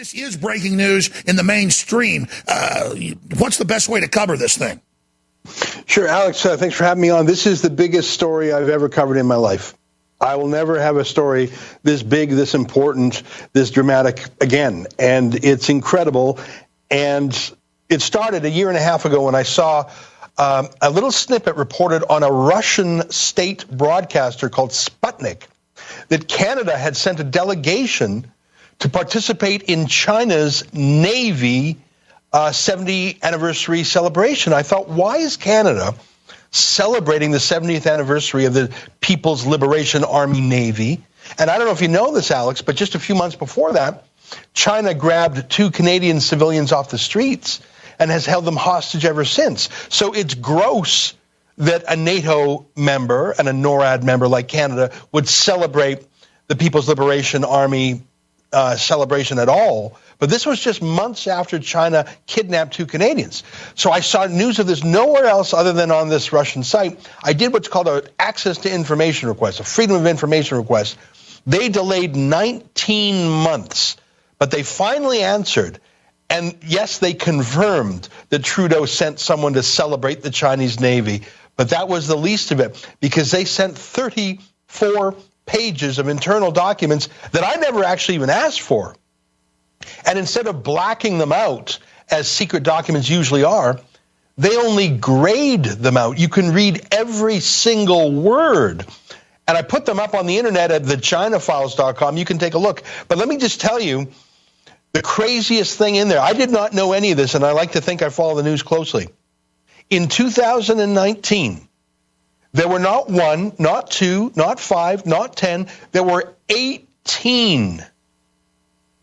This is breaking news in the mainstream. What's the best way to cover this thing? Sure, Alex, thanks for having me on. This is the biggest story I've ever covered in my life. I will never have a story this big, this important, this dramatic again. And it's incredible. And it started a year and a half ago when I saw a little snippet reported on a Russian state broadcaster called Sputnik that Canada had sent a delegation to participate in China's Navy 70th anniversary celebration. I thought, why is Canada celebrating the 70th anniversary of the People's Liberation Army Navy? And I don't know if you know this, Alex, but just a few months before that, China grabbed 2 Canadian civilians off the streets and has held them hostage ever since. So it's gross that a NATO member and a NORAD member like Canada would celebrate the People's Liberation Army celebration at all. But this was just months after China kidnapped 2 Canadians. So I saw news of this nowhere else other than on this Russian site. I did what's called an access to information request, a freedom of information request. They delayed 19 months, but they finally answered. And yes, they confirmed that Trudeau sent someone to celebrate the Chinese Navy. But that was the least of it, because they sent 34 pages of internal documents that I never actually even asked for. And instead of blacking them out, as secret documents usually are, they only grade them out. You can read every single word. And I put them up on the internet at thechinafiles.com. You can take a look. But let me just tell you, the craziest thing in there, I did not know any of this, and I like to think I follow the news closely. In 2019, there were not 1, not 2, not 5, not 10. There were 18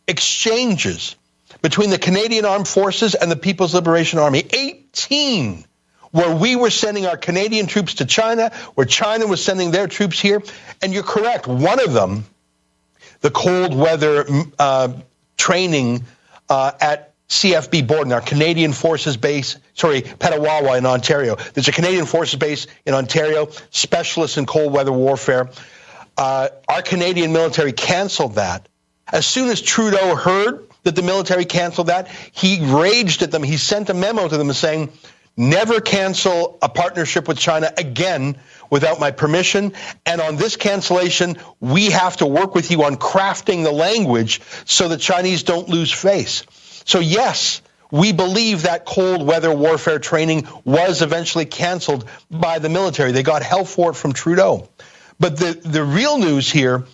exchanges between the Canadian Armed Forces and the People's Liberation Army. 18, where we were sending our Canadian troops to China, where China was sending their troops here. And you're correct, one of them, the cold weather training at CFB Borden, our Canadian Forces base, Petawawa in Ontario. There's a Canadian Forces base in Ontario, specialists in cold weather warfare. Our Canadian military canceled that. As soon as Trudeau heard that the military canceled that, he raged at them. He sent a memo to them saying, never cancel a partnership with China again without my permission. And on this cancellation, we have to work with you on crafting the language so the Chinese don't lose face. So yes, we believe that cold weather warfare training was eventually canceled by the military. They got hell for it from Trudeau. But the real news here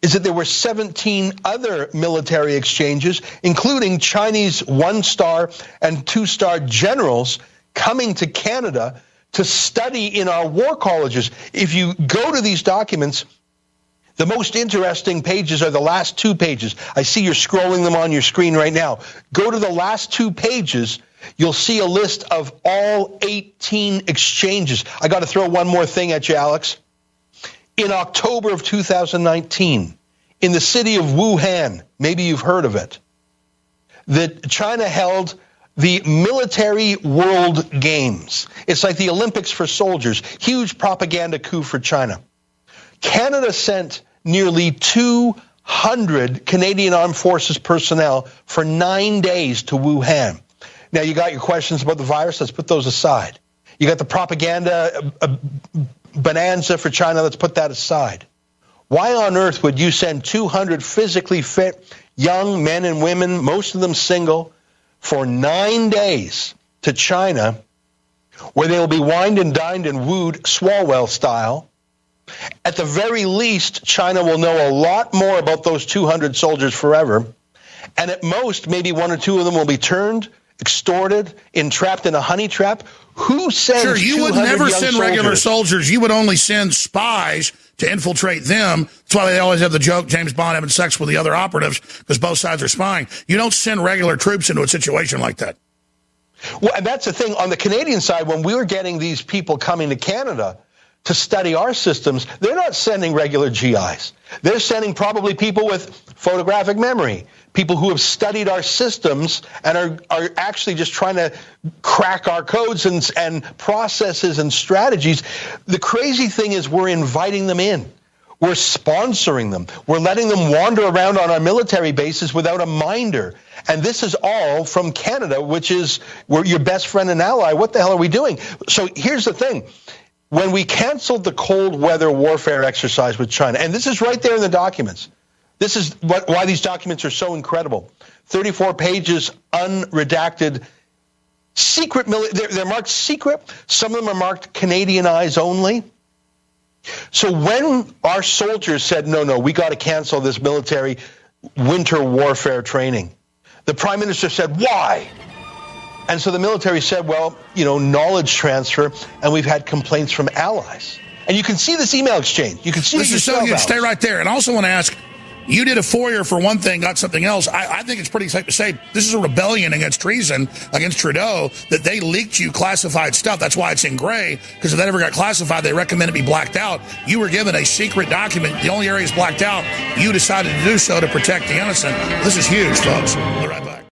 is that there were 17 other military exchanges, including Chinese 1-star and 2-star generals coming to Canada to study in our war colleges. If you go to these documents, the most interesting pages are the last 2 pages. I see you're scrolling them on your screen right now. Go to the last 2 pages. You'll see a list of all 18 exchanges. I got to throw one more thing at you, Alex. In October of 2019, in the city of Wuhan, maybe you've heard of it, that China held the Military World Games. It's like the Olympics for soldiers. Huge propaganda coup for China. Canada sent nearly 200 Canadian Armed Forces personnel for 9 days to Wuhan. Now, you got your questions about the virus. Let's put those aside. You got the propaganda bonanza for China. Let's put that aside. Why on earth would you send 200 physically fit young men and women, most of them single, for 9 days to China, where they will be wined and dined and wooed Swalwell style? At the very least, China will know a lot more about those 200 soldiers forever. And at most, maybe 1 or 2 of them will be turned, extorted, entrapped in a honey trap. Who sends Sure, you would never send regular soldiers. You would only send spies to infiltrate them. That's why they always have the joke, James Bond having sex with the other operatives, because both sides are spying. You don't send regular troops into a situation like that. Well, and that's the thing. On the Canadian side, when we were getting these people coming to Canada to study our systems, they're not sending regular GIs. They're sending probably people with photographic memory, people who have studied our systems and are actually just trying to crack our codes and processes and strategies. The crazy thing is we're inviting them in. We're sponsoring them. We're letting them wander around on our military bases without a minder. And this is all from Canada, which is we're your best friend and ally. What the hell are we doing? So here's the thing. When we canceled the cold weather warfare exercise with China, and this is right there in the documents, this is why these documents are so incredible. 34 pages, unredacted, secret, they're marked secret. Some of them are marked Canadian eyes only. So when our soldiers said, no, we got to cancel this military winter warfare training, the Prime Minister said, why? And so the military said, well, knowledge transfer, and we've had complaints from allies. And you can see this email exchange. You can see this it yourself. This is so good. Stay right there. And I also want to ask, you did a FOIA for one thing, got something else. I think it's pretty safe to say this is a rebellion against treason, against Trudeau, that they leaked you classified stuff. That's why it's in gray, because if that ever got classified, they recommend it be blacked out. You were given a secret document. The only area is blacked out. You decided to do so to protect the innocent. This is huge, folks. We'll be right back.